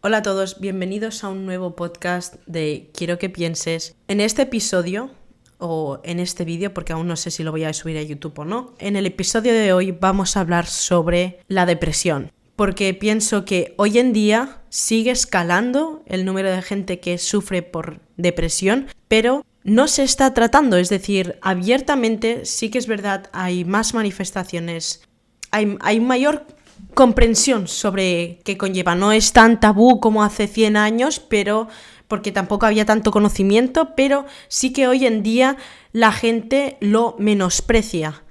Hola a todos, bienvenidos a un nuevo podcast de Quiero que pienses. En este episodio, o en este vídeo, porque aún no sé si lo voy a subir a YouTube o no, en el episodio de hoy vamos a hablar sobre la depresión. Porque pienso que hoy en día sigue escalando el número de gente que sufre por depresión, pero no se está tratando, es decir, abiertamente sí que es verdad, hay más manifestaciones, hay mayor comprensión sobre qué conlleva. No es tan tabú como hace 100 años, pero porque tampoco había tanto conocimiento, pero sí que hoy en día la gente lo menosprecia.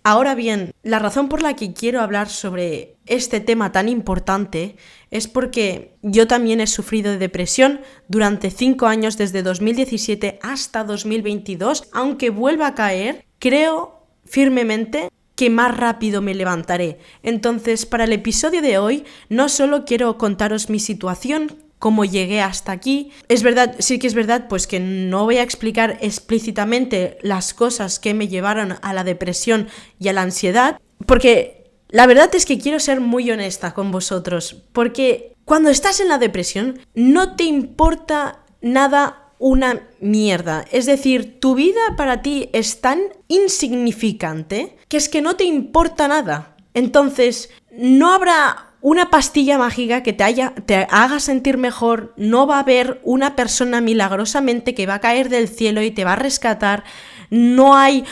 Ahora bien, la razón por la que quiero hablar sobre este tema tan importante es porque yo también he sufrido de depresión durante 5 años, desde 2017 hasta 2022, aunque vuelva a caer, creo firmemente que más rápido me levantaré. Entonces, para el episodio de hoy, no solo quiero contaros mi situación, cómo llegué hasta aquí. Es verdad, sí que es verdad, pues que no voy a explicar explícitamente las cosas que me llevaron a la depresión y a la ansiedad, porque la verdad es que quiero ser muy honesta con vosotros, porque cuando estás en la depresión no te importa nada una mierda. Es decir, tu vida para ti es tan insignificante que es que no te importa nada. Entonces, no habrá una pastilla mágica que te haga sentir mejor, no va a haber una persona milagrosamente que va a caer del cielo y te va a rescatar, no hay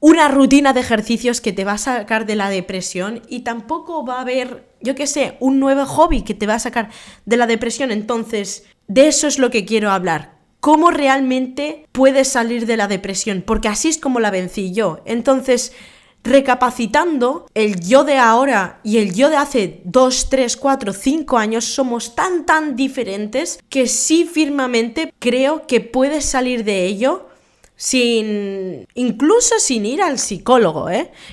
una rutina de ejercicios que te va a sacar de la depresión y tampoco va a haber, yo qué sé, un nuevo hobby que te va a sacar de la depresión. Entonces, de eso es lo que quiero hablar. ¿Cómo realmente puedes salir de la depresión? Porque así es como la vencí yo. Entonces, recapacitando, el yo de ahora y el yo de hace 2, 3, 4, 5 años somos tan diferentes que sí firmemente creo que puedes salir de ello incluso sin ir al psicólogo,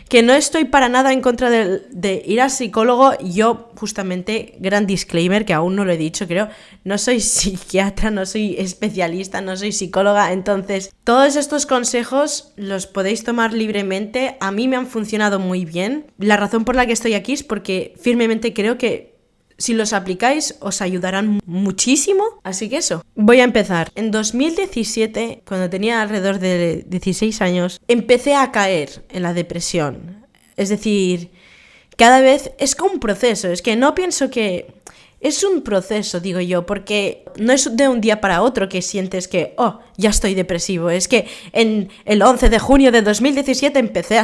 que no estoy para nada en contra de ir al psicólogo. Yo, justamente, gran disclaimer, que aún no lo he dicho, creo, no soy psiquiatra, no soy especialista, no soy psicóloga, entonces todos estos consejos los podéis tomar libremente. A mí me han funcionado muy bien. La razón por la que estoy aquí es porque firmemente creo que si los aplicáis os ayudarán muchísimo, así que eso. Voy a empezar. En 2017, cuando tenía alrededor de 16 años, empecé a caer en la depresión. Es decir, cada vez es como un proceso, es que no pienso que... Es un proceso, digo yo, porque no es de un día para otro que sientes que, ya estoy depresivo. Es que en el 11 de junio de 2017 empecé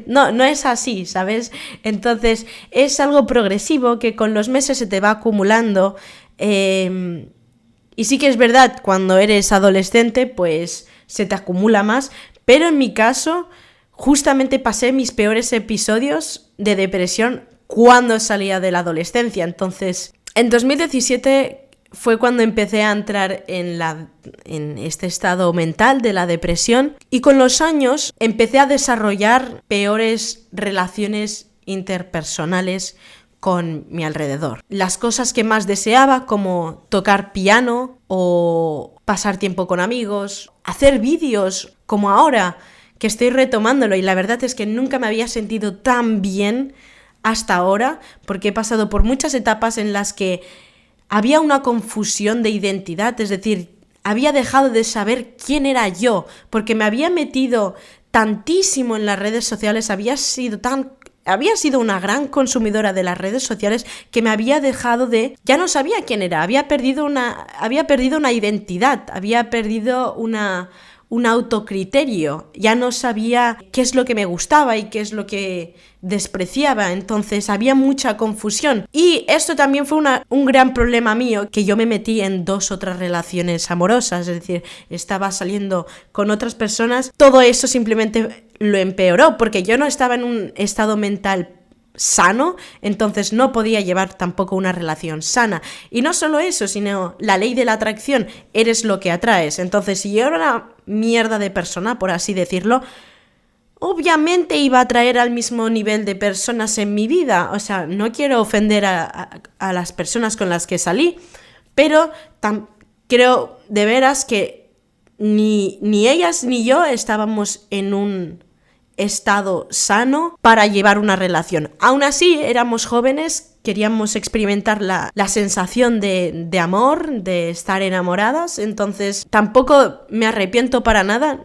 no es así, ¿sabes? Entonces es algo progresivo que con los meses se te va acumulando. Y sí que es verdad, cuando eres adolescente, pues se te acumula más. Pero en mi caso, justamente pasé mis peores episodios de depresión cuando salía de la adolescencia. Entonces, en 2017 fue cuando empecé a entrar en este estado mental de la depresión, y con los años empecé a desarrollar peores relaciones interpersonales con mi alrededor. Las cosas que más deseaba, como tocar piano o pasar tiempo con amigos, hacer vídeos como ahora, que estoy retomándolo, y la verdad es que nunca me había sentido tan bien hasta ahora, porque he pasado por muchas etapas en las que había una confusión de identidad, es decir, había dejado de saber quién era yo, porque me había metido tantísimo en las redes sociales, había sido una gran consumidora de las redes sociales, que me había dejado ya no sabía quién era, había perdido una identidad, había perdido un autocriterio, ya no sabía qué es lo que me gustaba y qué es lo que despreciaba. Entonces había mucha confusión, y esto también fue un gran problema mío, que yo me metí en 2 otras relaciones amorosas, es decir, estaba saliendo con otras personas. Todo eso simplemente lo empeoró, porque yo no estaba en un estado mental sano, entonces no podía llevar tampoco una relación sana. Y no solo eso, sino la ley de la atracción, eres lo que atraes. Entonces, si yo era una mierda de persona, por así decirlo, obviamente iba a atraer al mismo nivel de personas en mi vida. O sea, no quiero ofender a las personas con las que salí, pero creo de veras que ni ellas ni yo estábamos en estado sano para llevar una relación. Aún así, éramos jóvenes, queríamos experimentar la sensación de amor, de estar enamoradas, entonces tampoco me arrepiento para nada,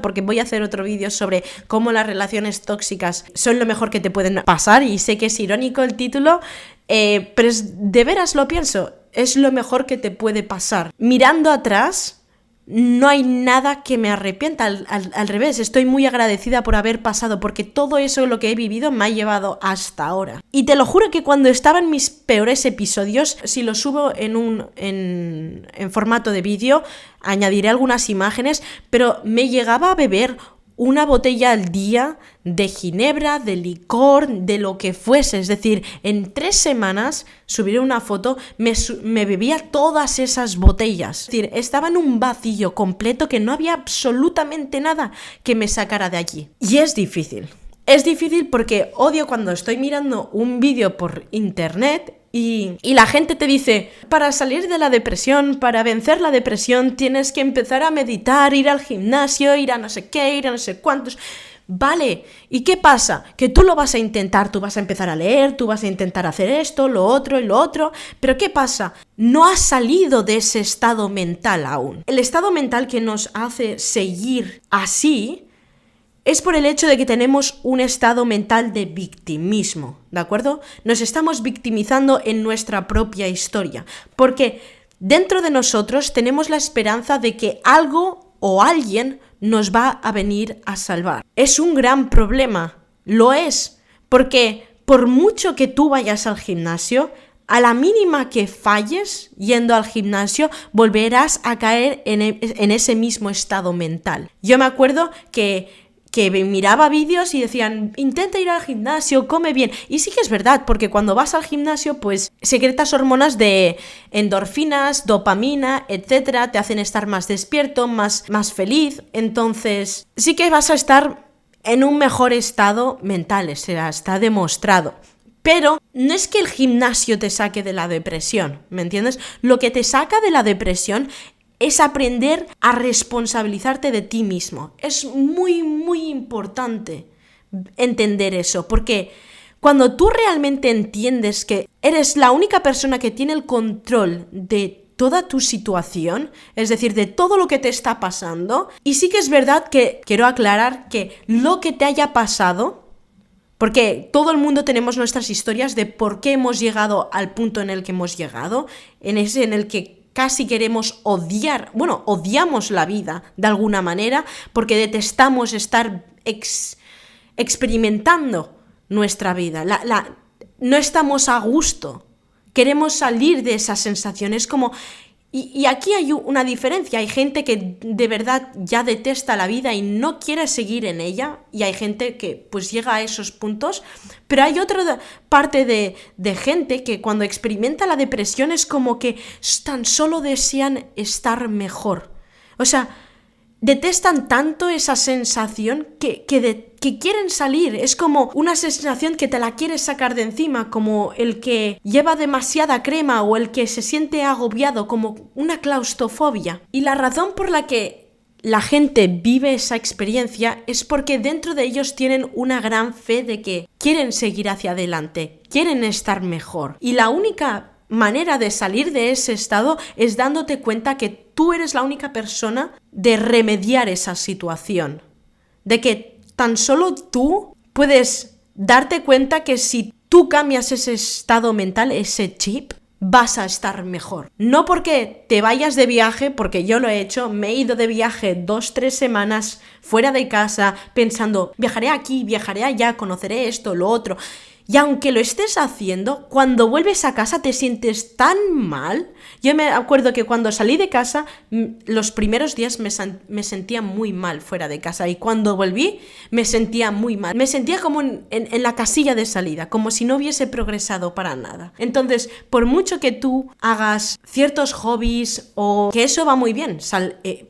porque voy a hacer otro vídeo sobre cómo las relaciones tóxicas son lo mejor que te pueden pasar, y sé que es irónico el título, pero de veras lo pienso, es lo mejor que te puede pasar. Mirando atrás, no hay nada que me arrepienta, al revés, estoy muy agradecida por haber pasado, porque todo eso, lo que he vivido, me ha llevado hasta ahora. Y te lo juro que cuando estaba en mis peores episodios, si lo subo en formato de vídeo, añadiré algunas imágenes, pero me llegaba a beber una botella al día de ginebra, de licor, de lo que fuese. Es decir, en 3 semanas, subiré una foto, me bebía todas esas botellas. Es decir, estaba en un vacío completo que no había absolutamente nada que me sacara de allí. Y es difícil. Es difícil porque odio cuando estoy mirando un vídeo por internet y la gente te dice, para salir de la depresión, para vencer la depresión, tienes que empezar a meditar, ir al gimnasio, ir a no sé qué, ir a no sé cuántos. Vale, ¿y qué pasa? Que tú lo vas a intentar, tú vas a empezar a leer, tú vas a intentar hacer esto, lo otro y lo otro, pero ¿qué pasa? No has salido de ese estado mental aún. El estado mental que nos hace seguir así es por el hecho de que tenemos un estado mental de victimismo, ¿de acuerdo? Nos estamos victimizando en nuestra propia historia, porque dentro de nosotros tenemos la esperanza de que algo o alguien nos va a venir a salvar. Es un gran problema, lo es, porque por mucho que tú vayas al gimnasio, a la mínima que falles yendo al gimnasio, volverás a caer en ese mismo estado mental. Yo me acuerdo que miraba vídeos y decían, intenta ir al gimnasio, come bien. Y sí que es verdad, porque cuando vas al gimnasio, pues secretas hormonas de endorfinas, dopamina, etcétera, te hacen estar más despierto, más feliz. Entonces, sí que vas a estar en un mejor estado mental, o sea, está demostrado. Pero no es que el gimnasio te saque de la depresión, ¿me entiendes? Lo que te saca de la depresión es aprender a responsabilizarte de ti mismo. Es muy, muy importante entender eso, porque cuando tú realmente entiendes que eres la única persona que tiene el control de toda tu situación, es decir, de todo lo que te está pasando, y sí que es verdad que quiero aclarar que lo que te haya pasado, porque todo el mundo tenemos nuestras historias de por qué hemos llegado al punto en el que hemos llegado, en el que casi queremos odiamos la vida de alguna manera porque detestamos estar experimentando nuestra vida. No estamos a gusto. Queremos salir de esas sensaciones como... Y aquí hay una diferencia. Hay gente que de verdad ya detesta la vida y no quiere seguir en ella. Y hay gente que pues llega a esos puntos. Pero hay otra parte de gente que cuando experimenta la depresión es como que tan solo desean estar mejor. O sea, detestan tanto esa sensación que quieren salir. Es como una sensación que te la quieres sacar de encima, como el que lleva demasiada crema o el que se siente agobiado, como una claustrofobia. Y la razón por la que la gente vive esa experiencia es porque dentro de ellos tienen una gran fe de que quieren seguir hacia adelante, quieren estar mejor. Y la única manera de salir de ese estado es dándote cuenta que tú eres la única persona de remediar esa situación. De que tan solo tú puedes darte cuenta que si tú cambias ese estado mental, ese chip, vas a estar mejor. No porque te vayas de viaje, porque yo lo he hecho, me he ido de viaje 2-3 semanas fuera de casa pensando, viajaré aquí, viajaré allá, conoceré esto, lo otro. Y aunque lo estés haciendo, cuando vuelves a casa te sientes tan mal. Yo me acuerdo que cuando salí de casa, los primeros días me sentía muy mal fuera de casa. Y cuando volví, me sentía muy mal. Me sentía como en la casilla de salida, como si no hubiese progresado para nada. Entonces, por mucho que tú hagas ciertos hobbies o que eso va muy bien,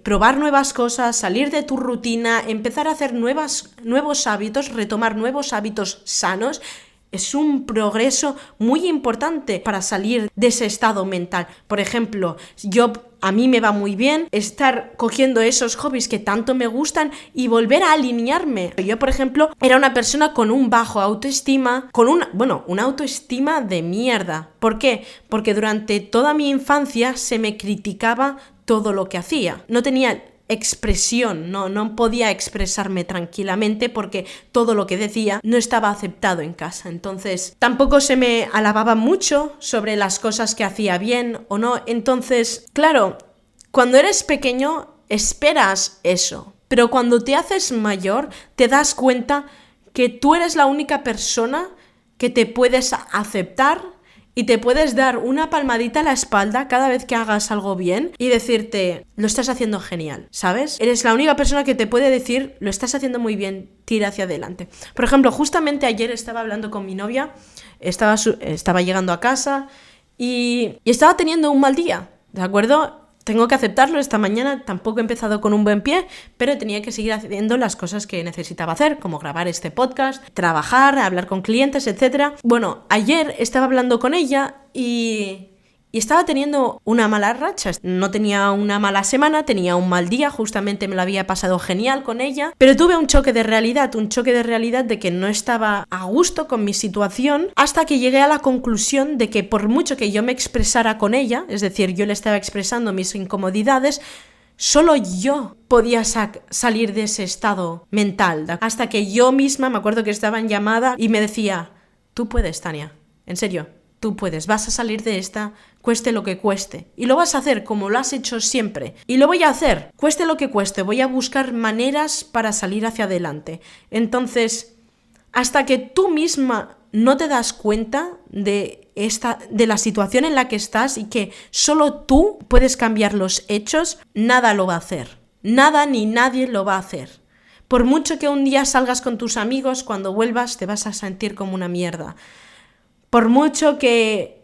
probar nuevas cosas, salir de tu rutina, empezar a hacer nuevos hábitos, retomar nuevos hábitos sanos, es un progreso muy importante para salir de ese estado mental. Por ejemplo, yo a mí me va muy bien, estar cogiendo esos hobbies que tanto me gustan y volver a alinearme. Yo, por ejemplo, era una persona con un bajo autoestima, una autoestima de mierda. ¿Por qué? Porque durante toda mi infancia se me criticaba todo lo que hacía. No tenía expresión, no podía expresarme tranquilamente porque todo lo que decía no estaba aceptado en casa. Entonces, tampoco se me alababa mucho sobre las cosas que hacía bien o no. Entonces, claro, cuando eres pequeño esperas eso, pero cuando te haces mayor te das cuenta que tú eres la única persona que te puedes aceptar y te puedes dar una palmadita a la espalda cada vez que hagas algo bien y decirte, lo estás haciendo genial, ¿sabes? Eres la única persona que te puede decir, lo estás haciendo muy bien, tira hacia adelante. Por ejemplo, justamente ayer estaba hablando con mi novia, estaba llegando a casa y estaba teniendo un mal día, ¿de acuerdo? Tengo que aceptarlo, esta mañana tampoco he empezado con un buen pie, pero tenía que seguir haciendo las cosas que necesitaba hacer, como grabar este podcast, trabajar, hablar con clientes, etc. Bueno, ayer estaba hablando con ella y estaba teniendo una mala racha. No tenía una mala semana, tenía un mal día, justamente me lo había pasado genial con ella, pero tuve un choque de realidad de que no estaba a gusto con mi situación, hasta que llegué a la conclusión de que por mucho que yo me expresara con ella, es decir, yo le estaba expresando mis incomodidades, solo yo podía salir de ese estado mental, hasta que yo misma, me acuerdo que estaba en llamada y me decía, tú puedes, Tania, en serio, tú puedes, vas a salir de esta, cueste lo que cueste. Y lo vas a hacer como lo has hecho siempre. Y lo voy a hacer, cueste lo que cueste. Voy a buscar maneras para salir hacia adelante. Entonces, hasta que tú misma no te das cuenta de la situación en la que estás y que solo tú puedes cambiar los hechos, nada lo va a hacer. Nada ni nadie lo va a hacer. Por mucho que un día salgas con tus amigos, cuando vuelvas te vas a sentir como una mierda. Por mucho que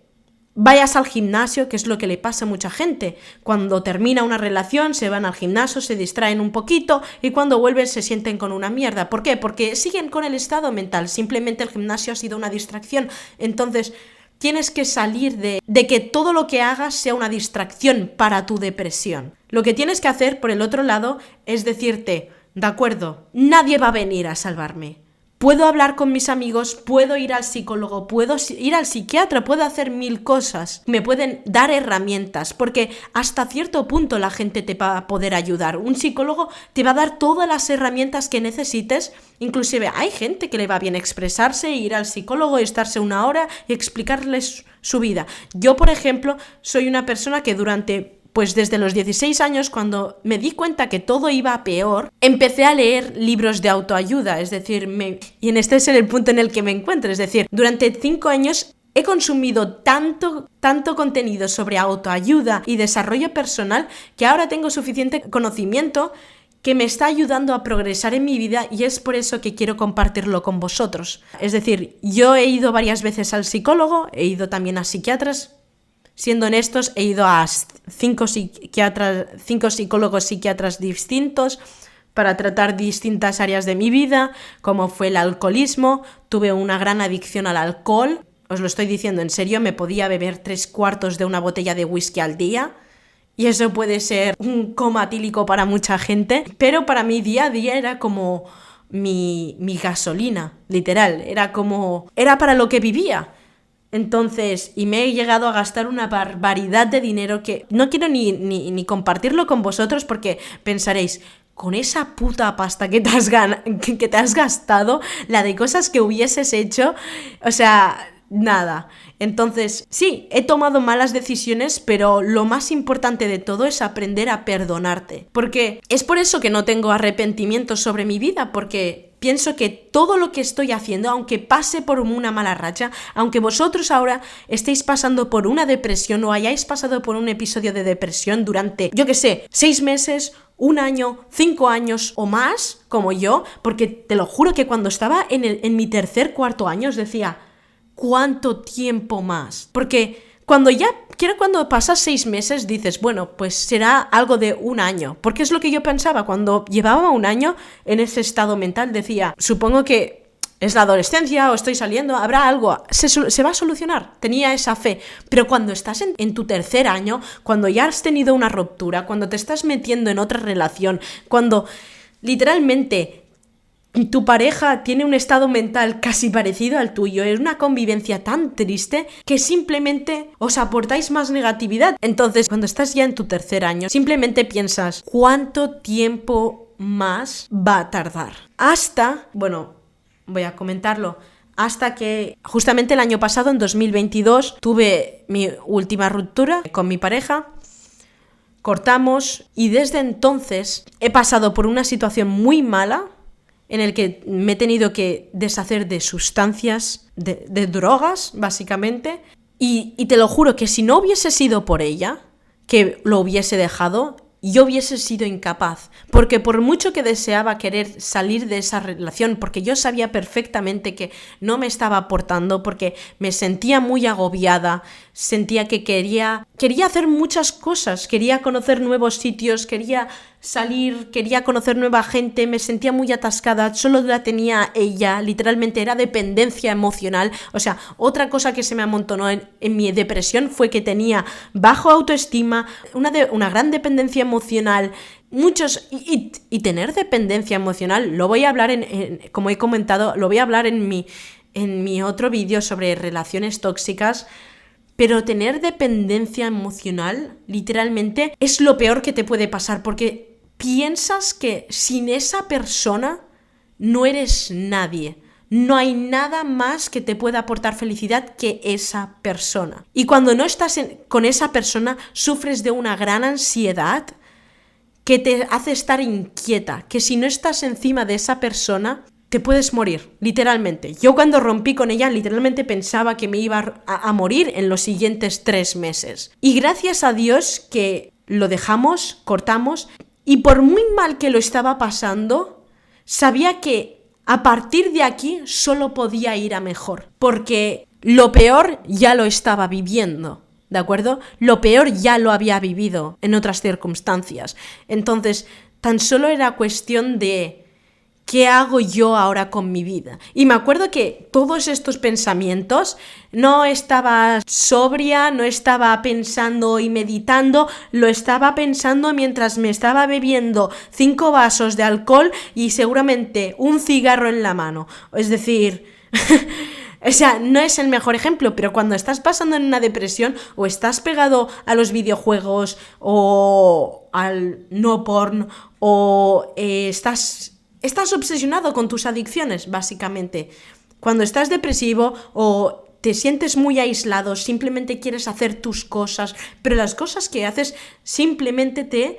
vayas al gimnasio, que es lo que le pasa a mucha gente. Cuando termina una relación, se van al gimnasio, se distraen un poquito y cuando vuelven se sienten con una mierda. ¿Por qué? Porque siguen con el estado mental. Simplemente el gimnasio ha sido una distracción. Entonces, tienes que salir de que todo lo que hagas sea una distracción para tu depresión. Lo que tienes que hacer, por el otro lado, es decirte, de acuerdo, nadie va a venir a salvarme. Puedo hablar con mis amigos, puedo ir al psicólogo, puedo ir al psiquiatra, puedo hacer 1000 cosas. Me pueden dar herramientas, porque hasta cierto punto la gente te va a poder ayudar. Un psicólogo te va a dar todas las herramientas que necesites. Inclusive hay gente que le va bien expresarse, ir al psicólogo, estarse una hora y explicarles su vida. Yo, por ejemplo, soy una persona que desde los 16 años, cuando me di cuenta que todo iba a peor, empecé a leer libros de autoayuda, es decir, y en este es el punto en el que me encuentro, es decir, durante 5 años he consumido tanto contenido sobre autoayuda y desarrollo personal que ahora tengo suficiente conocimiento que me está ayudando a progresar en mi vida y es por eso que quiero compartirlo con vosotros. Es decir, yo he ido varias veces al psicólogo, he ido también a psiquiatras. Siendo honestos, he ido a 5 psicólogos psiquiatras distintos para tratar distintas áreas de mi vida, como fue el alcoholismo. Tuve una gran adicción al alcohol, os lo estoy diciendo en serio, me podía beber 3/4 de una botella de whisky al día. Y eso puede ser un coma etílico para mucha gente, pero para mí día a día era como mi gasolina, literal, era para lo que vivía. Entonces, y me he llegado a gastar una barbaridad de dinero que no quiero ni compartirlo con vosotros porque pensaréis, con esa puta pasta que te has gastado, la de cosas que hubieses hecho, o sea, nada. Entonces, sí, he tomado malas decisiones, pero lo más importante de todo es aprender a perdonarte. Porque es por eso que no tengo arrepentimientos sobre mi vida, porque pienso que todo lo que estoy haciendo, aunque pase por una mala racha, aunque vosotros ahora estéis pasando por una depresión o hayáis pasado por un episodio de depresión durante, 6 meses, 1 año, 5 años o más, como yo, porque te lo juro que cuando estaba en mi 3er, 4 año decía, ¿cuánto tiempo más? Porque cuando pasas 6 meses dices, bueno, pues será algo de 1 año. Porque es lo que yo pensaba. Cuando llevaba 1 año en ese estado mental decía, supongo que es la adolescencia o estoy saliendo, habrá algo, se va a solucionar. Tenía esa fe. Pero cuando estás en tu tercer año, cuando ya has tenido una ruptura, cuando te estás metiendo en otra relación, cuando literalmente tu pareja tiene un estado mental casi parecido al tuyo, es una convivencia tan triste que simplemente os aportáis más negatividad. Entonces, cuando estás ya en tu tercer año, simplemente piensas, ¿cuánto tiempo más va a tardar? Voy a comentarlo, hasta que justamente el año pasado, en 2022, tuve mi última ruptura con mi pareja. Cortamos y desde entonces he pasado por una situación muy mala en el que me he tenido que deshacer de sustancias, de drogas, básicamente. Y te lo juro que si no hubiese sido por ella, que lo hubiese dejado, yo hubiese sido incapaz. Porque por mucho que deseaba querer salir de esa relación, porque yo sabía perfectamente que no me estaba aportando, porque me sentía muy agobiada, sentía que quería hacer muchas cosas, quería conocer nuevos sitios, quería salir, quería conocer nueva gente, me sentía muy atascada, solo la tenía ella, literalmente era dependencia emocional. O sea, otra cosa que se me amontonó en mi depresión fue que tenía bajo autoestima, una gran dependencia emocional, y tener dependencia emocional, lo voy a hablar como he comentado, lo voy a hablar en mi otro vídeo sobre relaciones tóxicas. Pero tener dependencia emocional, literalmente, es lo peor que te puede pasar, porque piensas que sin esa persona no eres nadie. No hay nada más que te pueda aportar felicidad que esa persona. Y cuando no estás con esa persona, sufres de una gran ansiedad que te hace estar inquieta, que si no estás encima de esa persona, te puedes morir, literalmente. Yo cuando rompí con ella, literalmente pensaba que me iba a morir en los siguientes 3 meses. Y gracias a Dios que lo dejamos, cortamos, y por muy mal que lo estaba pasando, sabía que a partir de aquí solo podía ir a mejor, porque lo peor ya lo estaba viviendo, ¿de acuerdo? Lo peor ya lo había vivido en otras circunstancias. Entonces, tan solo era cuestión de ¿qué hago yo ahora con mi vida? Y me acuerdo que todos estos pensamientos, no estaba sobria, no estaba pensando y meditando, lo estaba pensando mientras me estaba bebiendo 5 vasos de alcohol y seguramente un cigarro en la mano. Es decir, o sea, no es el mejor ejemplo, pero cuando estás pasando en una depresión o estás pegado a los videojuegos o al no porn o estás obsesionado con tus adicciones, básicamente. Cuando estás depresivo o te sientes muy aislado, simplemente quieres hacer tus cosas, pero las cosas que haces simplemente te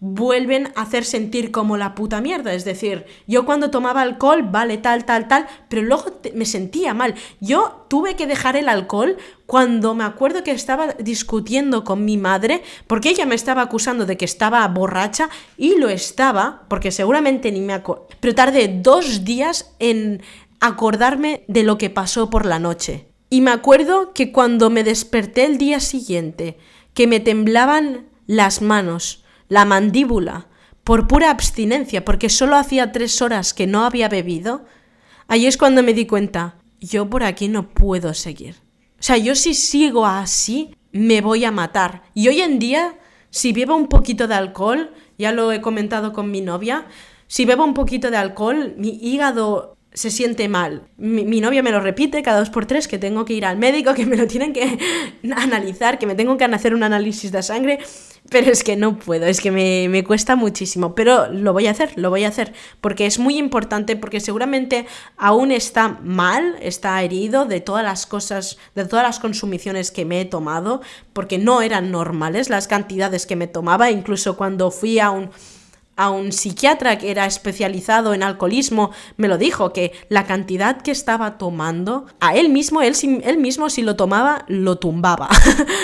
vuelven a hacer sentir como la puta mierda. Es decir, yo cuando tomaba alcohol, vale, tal, pero luego me sentía mal. Yo tuve que dejar el alcohol cuando me acuerdo que estaba discutiendo con mi madre, porque ella me estaba acusando de que estaba borracha, y lo estaba, porque seguramente ni me acuerdo. Pero tardé 2 días en acordarme de lo que pasó por la noche. Y me acuerdo que cuando me desperté el día siguiente, que me temblaban las manos, la mandíbula, por pura abstinencia, porque solo hacía 3 horas que no había bebido, ahí es cuando me di cuenta, yo por aquí no puedo seguir. O sea, yo si sigo así, me voy a matar. Y hoy en día, si bebo un poquito de alcohol, ya lo he comentado con mi novia, si bebo un poquito de alcohol, mi hígado se siente mal. Mi novia me lo repite cada 2x3 que tengo que ir al médico, que me lo tienen que analizar, que me tengo que hacer un análisis de sangre, pero es que no puedo, es que me cuesta muchísimo, pero lo voy a hacer, porque es muy importante, porque seguramente aún está mal, está herido de todas las cosas, de todas las consumiciones que me he tomado, porque no eran normales las cantidades que me tomaba. Incluso cuando fui a un psiquiatra que era especializado en alcoholismo, me lo dijo, que la cantidad que estaba tomando, a él mismo si lo tomaba, lo tumbaba,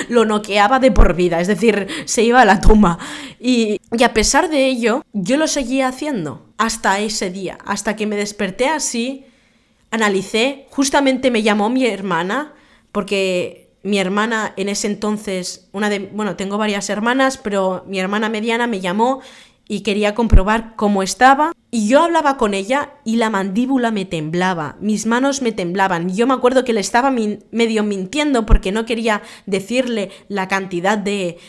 lo noqueaba de por vida, es decir, se iba a la tumba. Y a pesar de ello, yo lo seguía haciendo hasta ese día, hasta que me desperté así, analicé, justamente me llamó mi hermana, porque mi hermana en ese entonces, tengo varias hermanas, pero mi hermana mediana me llamó y quería comprobar cómo estaba. Y yo hablaba con ella y la mandíbula me temblaba, mis manos me temblaban. Yo me acuerdo que le estaba medio mintiendo porque no quería decirle la cantidad de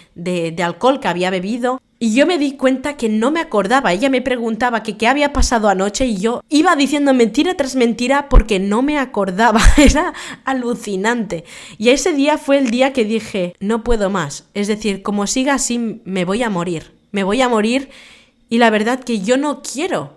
alcohol que había bebido. Y yo me di cuenta que no me acordaba. Ella me preguntaba que qué había pasado anoche y yo iba diciendo mentira tras mentira porque no me acordaba. Era alucinante. Y ese día fue el día que dije, no puedo más. Es decir, como siga así, me voy a morir. Me voy a morir y la verdad que yo no quiero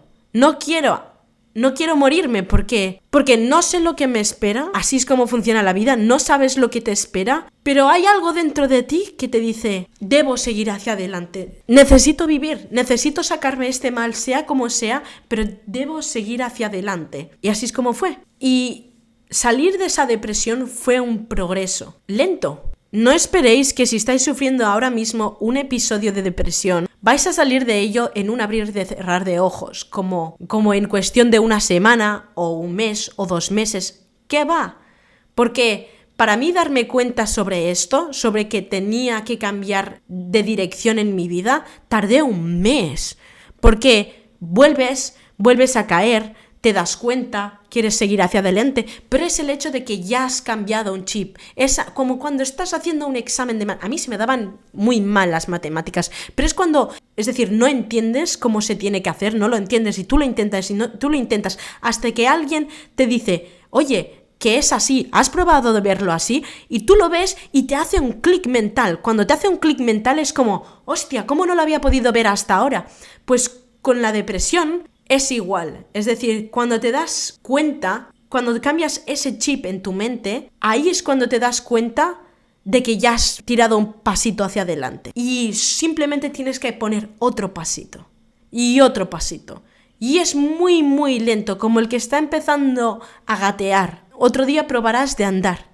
morirme porque no sé lo que me espera. Así es como funciona la vida, no sabes lo que te espera, pero hay algo dentro de ti que te dice, debo seguir hacia adelante, necesito vivir, necesito sacarme este mal, sea como sea, pero debo seguir hacia adelante. Y así es como fue. Y salir de esa depresión fue un progreso lento. No esperéis que si estáis sufriendo ahora mismo un episodio de depresión, vais a salir de ello en un abrir y cerrar de ojos, como en cuestión de una semana, o un mes, o 2 meses. ¿Qué va? Porque para mí darme cuenta sobre esto, sobre que tenía que cambiar de dirección en mi vida, tardé un mes. Porque vuelves a caer, te das cuenta, quieres seguir hacia adelante, pero es el hecho de que ya has cambiado un chip. Es como cuando estás haciendo un examen de... A mí se me daban muy mal las matemáticas, pero es cuando, es decir, no entiendes cómo se tiene que hacer, no lo entiendes y tú lo intentas hasta que alguien te dice, oye, que es así, has probado de verlo así, y tú lo ves y te hace un clic mental. Cuando te hace un clic mental es como, hostia, ¿cómo no lo había podido ver hasta ahora? Pues con la depresión es igual, es decir, cuando te das cuenta, cuando cambias ese chip en tu mente, ahí es cuando te das cuenta de que ya has tirado un pasito hacia adelante. Y simplemente tienes que poner otro pasito. Y otro pasito. Y es muy, muy lento, como el que está empezando a gatear. Otro día probarás de andar.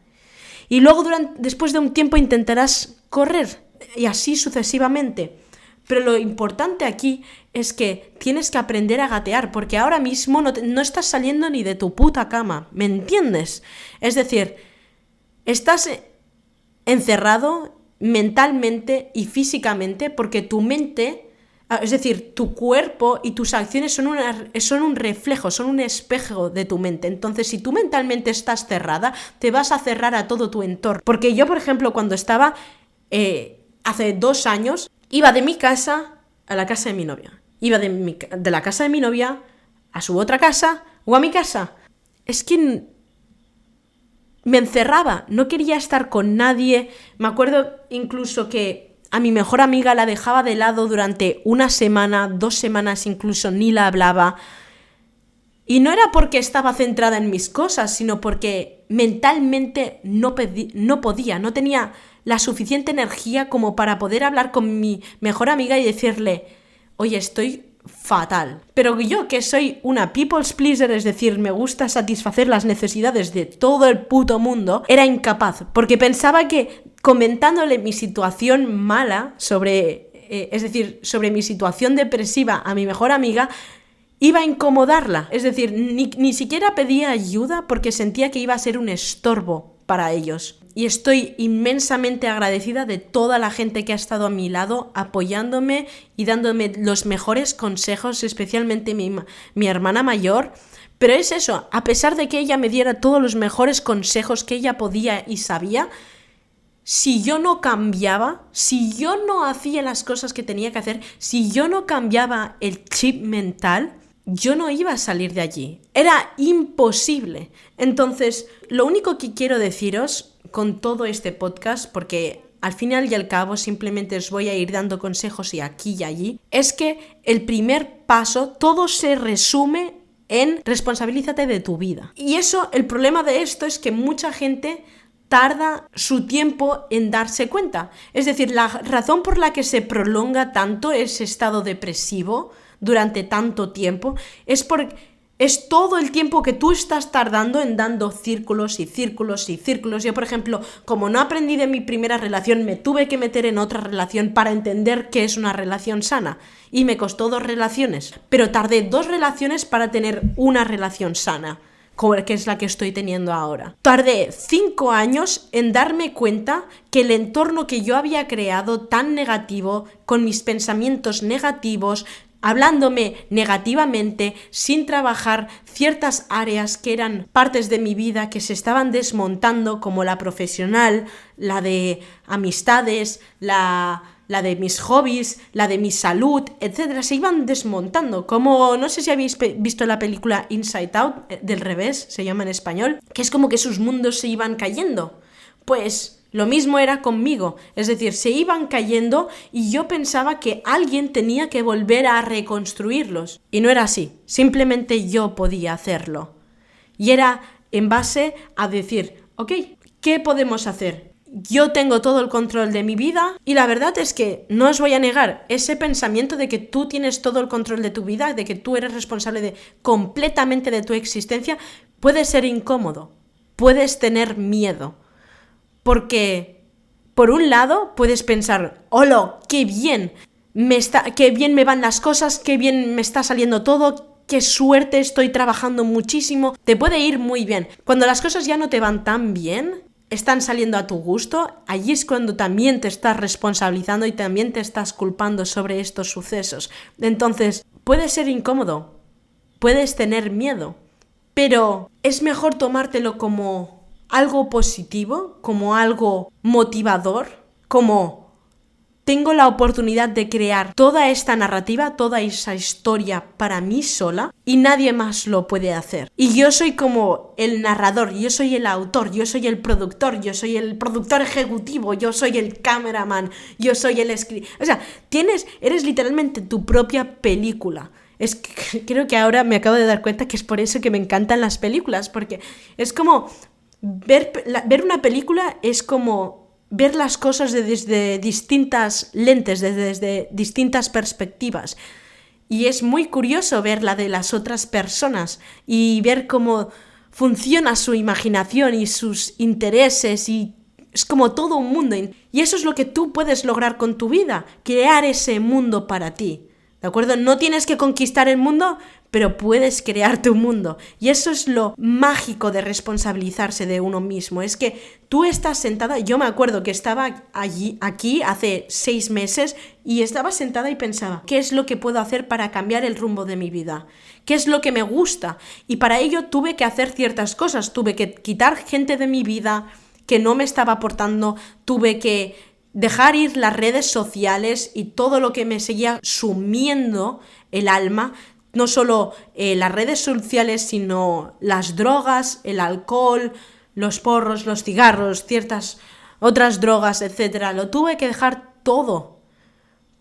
Y luego después de un tiempo intentarás correr. Y así sucesivamente. Pero lo importante aquí es que tienes que aprender a gatear, porque ahora mismo no estás saliendo ni de tu puta cama, ¿me entiendes? Es decir, estás encerrado mentalmente y físicamente porque tu mente, es decir, tu cuerpo y tus acciones son un reflejo, son un espejo de tu mente. Entonces, si tú mentalmente estás cerrada, te vas a cerrar a todo tu entorno. Porque yo, por ejemplo, cuando estaba hace 2 años, iba de mi casa a la casa de mi novia. Iba de la casa de mi novia a su otra casa o a mi casa. Es que me encerraba, no quería estar con nadie. Me acuerdo incluso que a mi mejor amiga la dejaba de lado durante 1 semana, 2 semanas incluso, ni la hablaba. Y no era porque estaba centrada en mis cosas, sino porque mentalmente no podía, no tenía la suficiente energía como para poder hablar con mi mejor amiga y decirle, oye, estoy fatal. Pero yo, que soy una people's pleaser, es decir, me gusta satisfacer las necesidades de todo el puto mundo, era incapaz, porque pensaba que comentándole mi situación mala es decir, sobre mi situación depresiva a mi mejor amiga, iba a incomodarla. Es decir, ni siquiera pedía ayuda porque sentía que iba a ser un estorbo para ellos. Y estoy inmensamente agradecida de toda la gente que ha estado a mi lado apoyándome y dándome los mejores consejos, especialmente mi hermana mayor. Pero es eso, a pesar de que ella me diera todos los mejores consejos que ella podía y sabía, si yo no cambiaba, si yo no hacía las cosas que tenía que hacer, si yo no cambiaba el chip mental, yo no iba a salir de allí. Era imposible. Entonces, lo único que quiero deciros con todo este podcast, porque al final y al cabo simplemente os voy a ir dando consejos y aquí y allí, es que el primer paso, todo se resume en responsabilízate de tu vida. Y eso, el problema de esto es que mucha gente tarda su tiempo en darse cuenta. Es decir, la razón por la que se prolonga tanto ese estado depresivo durante tanto tiempo es todo el tiempo que tú estás tardando en dando círculos y círculos y círculos. Yo, por ejemplo, como no aprendí de mi primera relación, me tuve que meter en otra relación para entender qué es una relación sana. Y me costó 2 relaciones, pero tardé 2 relaciones para tener una relación sana. que es la que estoy teniendo ahora. Tardé 5 años en darme cuenta que el entorno que yo había creado tan negativo, con mis pensamientos negativos, hablándome negativamente, sin trabajar ciertas áreas que eran partes de mi vida que se estaban desmontando, como la profesional, la de amistades, la de mis hobbies, la de mi salud, etcétera, se iban desmontando. Como, no sé si habéis visto la película Inside Out, del revés, se llama en español, que es como que sus mundos se iban cayendo. Pues lo mismo era conmigo, es decir, se iban cayendo y yo pensaba que alguien tenía que volver a reconstruirlos. Y no era así, simplemente yo podía hacerlo. Y era en base a decir, ok, ¿qué podemos hacer? Yo tengo todo el control de mi vida y la verdad es que no os voy a negar ese pensamiento de que tú tienes todo el control de tu vida, de que tú eres responsable completamente de tu existencia, puede ser incómodo, puedes tener miedo, porque por un lado puedes pensar, ¡hola, qué bien! Qué bien me van las cosas, qué bien me está saliendo todo, qué suerte, estoy trabajando muchísimo, te puede ir muy bien. Cuando las cosas ya no te van tan bien, están saliendo a tu gusto, allí es cuando también te estás responsabilizando y también te estás culpando sobre estos sucesos. Entonces, puede ser incómodo, puedes tener miedo, pero es mejor tomártelo como algo positivo, como algo motivador, como tengo la oportunidad de crear toda esta narrativa, toda esa historia para mí sola y nadie más lo puede hacer. Y yo soy como el narrador, yo soy el autor, yo soy el productor, yo soy el productor ejecutivo, yo soy el cameraman, yo soy el escritor. O sea, eres literalmente tu propia película. Creo que ahora me acabo de dar cuenta que es por eso que me encantan las películas, porque es como ver una película es como ver las cosas desde distintas lentes, desde distintas perspectivas. Y es muy curioso ver la de las otras personas y ver cómo funciona su imaginación y sus intereses, y es como todo un mundo. Y eso es lo que tú puedes lograr con tu vida, crear ese mundo para ti. ¿De acuerdo? No tienes que conquistar el mundo, pero puedes crear tu mundo. Y eso es lo mágico de responsabilizarse de uno mismo. Es que tú estás sentada, yo me acuerdo que estaba aquí hace 6 meses y estaba sentada y pensaba, ¿qué es lo que puedo hacer para cambiar el rumbo de mi vida? ¿Qué es lo que me gusta? Y para ello tuve que hacer ciertas cosas, tuve que quitar gente de mi vida que no me estaba aportando, tuve que dejar ir las redes sociales y todo lo que me seguía sumiendo el alma, no solo las redes sociales, sino las drogas, el alcohol, los porros, los cigarros, ciertas otras drogas, etc. Lo tuve que dejar todo,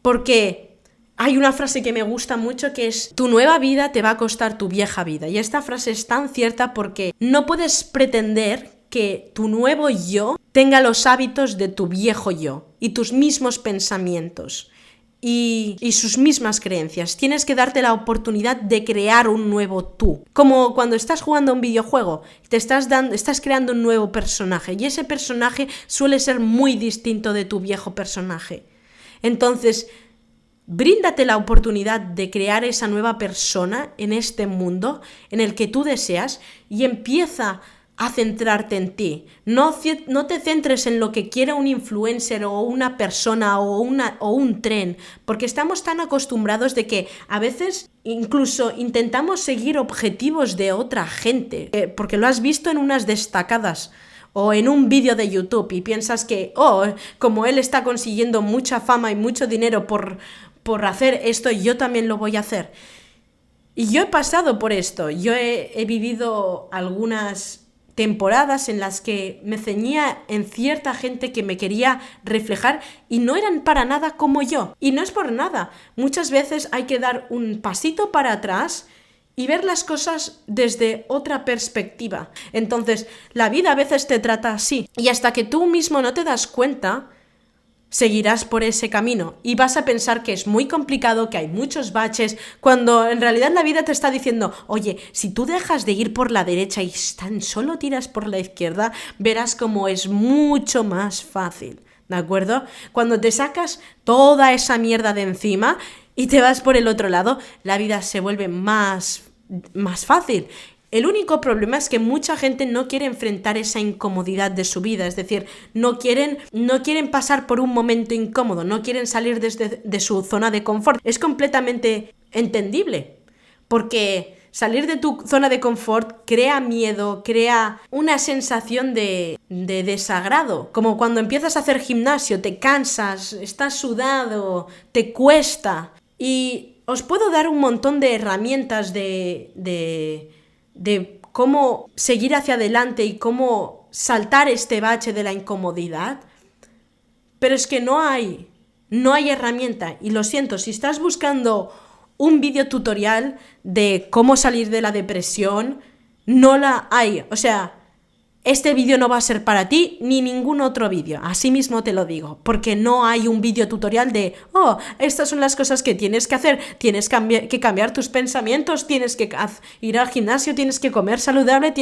porque hay una frase que me gusta mucho que es: tu nueva vida te va a costar tu vieja vida. Y esta frase es tan cierta porque no puedes pretender que tu nuevo yo tenga los hábitos de tu viejo yo y tus mismos pensamientos y sus mismas creencias. Tienes que darte la oportunidad de crear un nuevo tú. Como cuando estás jugando a un videojuego, estás creando un nuevo personaje y ese personaje suele ser muy distinto de tu viejo personaje. Entonces, bríndate la oportunidad de crear esa nueva persona en este mundo en el que tú deseas y empieza a centrarte en ti. No te centres en lo que quiera un influencer o una persona o un tren, porque estamos tan acostumbrados de que a veces incluso intentamos seguir objetivos de otra gente, porque lo has visto en unas destacadas o en un vídeo de YouTube y piensas que, como él está consiguiendo mucha fama y mucho dinero por hacer esto, yo también lo voy a hacer. Y yo he pasado por esto, yo he vivido algunas temporadas en las que me ceñía en cierta gente que me quería reflejar y no eran para nada como yo. Y no es por nada. Muchas veces hay que dar un pasito para atrás y ver las cosas desde otra perspectiva. Entonces, la vida a veces te trata así. Y hasta que tú mismo no te das cuenta, seguirás por ese camino y vas a pensar que es muy complicado, que hay muchos baches, cuando en realidad la vida te está diciendo: oye, si tú dejas de ir por la derecha y tan solo tiras por la izquierda, verás cómo es mucho más fácil, ¿de acuerdo? Cuando te sacas toda esa mierda de encima y te vas por el otro lado, la vida se vuelve más fácil. El único problema es que mucha gente no quiere enfrentar esa incomodidad de su vida, es decir, no quieren pasar por un momento incómodo, no quieren salir de su zona de confort. Es completamente entendible, porque salir de tu zona de confort crea miedo, crea una sensación de desagrado. Como cuando empiezas a hacer gimnasio, te cansas, estás sudado, te cuesta. Y os puedo dar un montón de herramientas de cómo seguir hacia adelante y cómo saltar este bache de la incomodidad. Pero es que no hay herramienta. Y lo siento, si estás buscando un vídeo tutorial de cómo salir de la depresión, no la hay. O sea, este vídeo no va a ser para ti ni ningún otro vídeo. Así mismo te lo digo, porque no hay un vídeo tutorial de estas son las cosas que tienes que hacer, tienes que cambiar tus pensamientos, tienes que ir al gimnasio, tienes que comer saludable,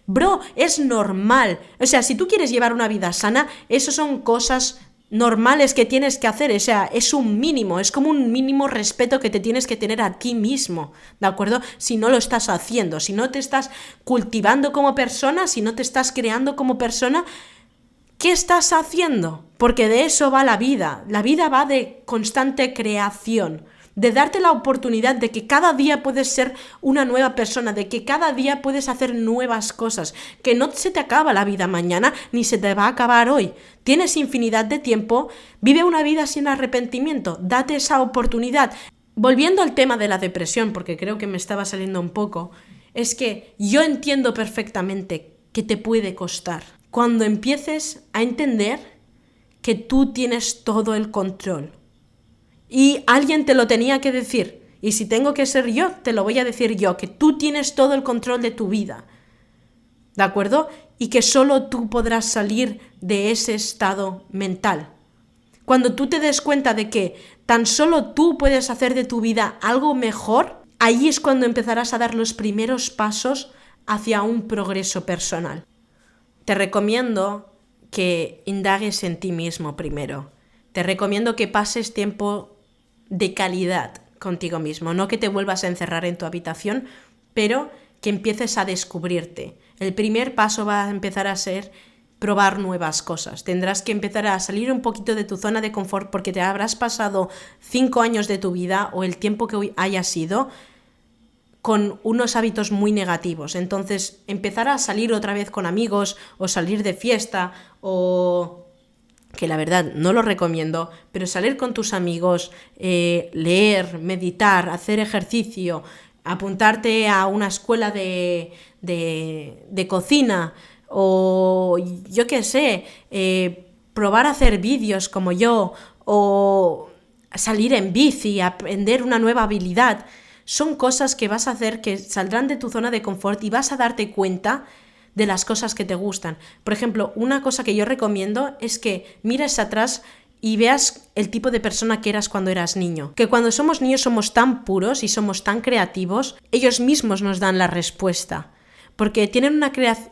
Bro, es normal. O sea, si tú quieres llevar una vida sana, eso son cosas normales que tienes que hacer, o sea, es un mínimo, es como un mínimo respeto que te tienes que tener a ti mismo, ¿de acuerdo? Si no lo estás haciendo, si no te estás cultivando como persona, si no te estás creando como persona, ¿qué estás haciendo? Porque de eso va la vida va de constante creación, de darte la oportunidad de que cada día puedes ser una nueva persona, de que cada día puedes hacer nuevas cosas, que no se te acaba la vida mañana ni se te va a acabar hoy. Tienes infinidad de tiempo, vive una vida sin arrepentimiento, date esa oportunidad. Volviendo al tema de la depresión, porque creo que me estaba saliendo un poco, es que yo entiendo perfectamente que te puede costar. Cuando empieces a entender que tú tienes todo el control. Y alguien te lo tenía que decir. Y si tengo que ser yo, te lo voy a decir yo, que tú tienes todo el control de tu vida. ¿De acuerdo? Y que solo tú podrás salir de ese estado mental. Cuando tú te des cuenta de que tan solo tú puedes hacer de tu vida algo mejor, ahí es cuando empezarás a dar los primeros pasos hacia un progreso personal. Te recomiendo que indagues en ti mismo primero. Te recomiendo que pases tiempo de calidad contigo mismo, no que te vuelvas a encerrar en tu habitación, pero que empieces a descubrirte. El primer paso va a empezar a ser probar nuevas cosas. Tendrás que empezar a salir un poquito de tu zona de confort porque te habrás pasado 5 años de tu vida o el tiempo que hoy haya sido con unos hábitos muy negativos. Entonces, empezar a salir otra vez con amigos o salir de fiesta o que la verdad no lo recomiendo, pero salir con tus amigos, leer, meditar, hacer ejercicio, apuntarte a una escuela de cocina o yo qué sé, probar a hacer vídeos como yo o salir en bici, aprender una nueva habilidad, son cosas que vas a hacer que saldrán de tu zona de confort y vas a darte cuenta de las cosas que te gustan. Por ejemplo, una cosa que yo recomiendo es que mires atrás y veas el tipo de persona que eras cuando eras niño. Que cuando somos niños somos tan puros y somos tan creativos, ellos mismos nos dan la respuesta. Porque tienen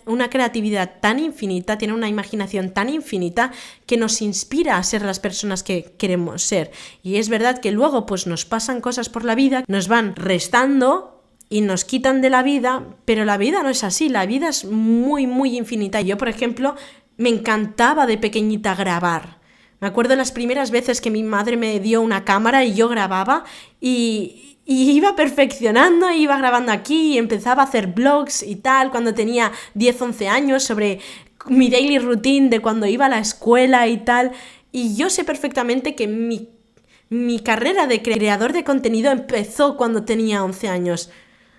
una creatividad tan infinita, tienen una imaginación tan infinita que nos inspira a ser las personas que queremos ser. Y es verdad que luego pues nos pasan cosas por la vida, nos van restando y nos quitan de la vida, pero la vida no es así, la vida es muy, muy infinita. Yo, por ejemplo, me encantaba de pequeñita grabar. Me acuerdo las primeras veces que mi madre me dio una cámara y yo grababa y iba perfeccionando, iba grabando aquí y empezaba a hacer vlogs y tal cuando tenía 10, 11 años sobre mi daily routine de cuando iba a la escuela y tal. Y yo sé perfectamente que mi carrera de creador de contenido empezó cuando tenía 11 años.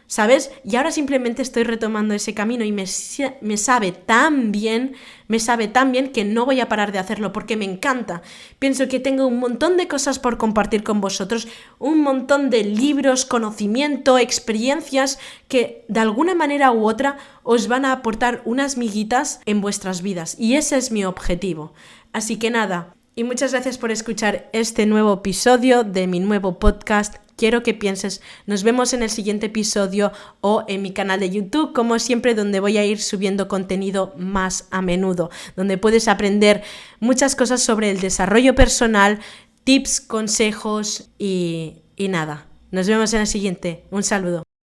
¿Sabes? Y ahora simplemente estoy retomando ese camino y me sabe tan bien que no voy a parar de hacerlo porque me encanta. Pienso que tengo un montón de cosas por compartir con vosotros, un montón de libros, conocimiento, experiencias que de alguna manera u otra os van a aportar unas miguitas en vuestras vidas y ese es mi objetivo. Así que nada, y muchas gracias por escuchar este nuevo episodio de mi nuevo podcast. Quiero que pienses, nos vemos en el siguiente episodio o en mi canal de YouTube, como siempre, donde voy a ir subiendo contenido más a menudo, donde puedes aprender muchas cosas sobre el desarrollo personal, tips, consejos y nada. Nos vemos en el siguiente. Un saludo.